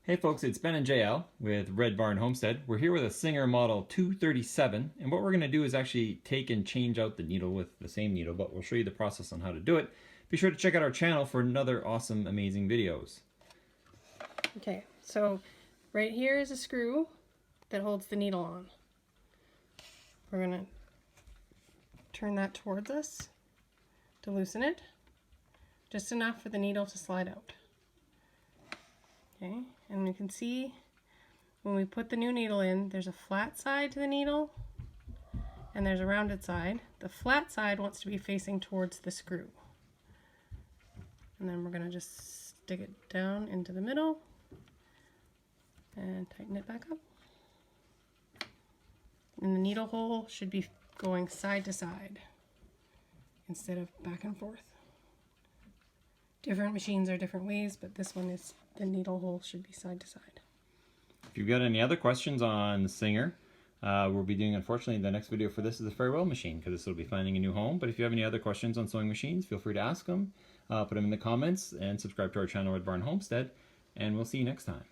Hey folks, it's Ben and JL with Red Barn Homestead. We're here with a Singer Model 237, and what we're going to do is actually take and change out the needle with the same needle, but we'll show you the process on how to do it. Be sure to check out our channel for another awesome, amazing videos. Okay, so right here is a screw that holds the needle on. We're going to turn that towards us to loosen it, just enough for the needle to slide out. Okay, and you can see when we put the new needle in, there's a flat side to the needle and there's a rounded side. The flat side wants to be facing towards the screw. And then we're going to just stick it down into the middle and tighten it back up. And the needle hole should be going side to side instead of back and forth. Different machines are different ways, but this one is, the needle hole should be side to side. If you've got any other questions on the Singer, we'll be doing, unfortunately, the next video for this is a farewell machine, because this will be finding a new home. But if you have any other questions on sewing machines, feel free to ask them, put them in the comments, and subscribe to our channel, Red Barn Homestead, and we'll see you next time.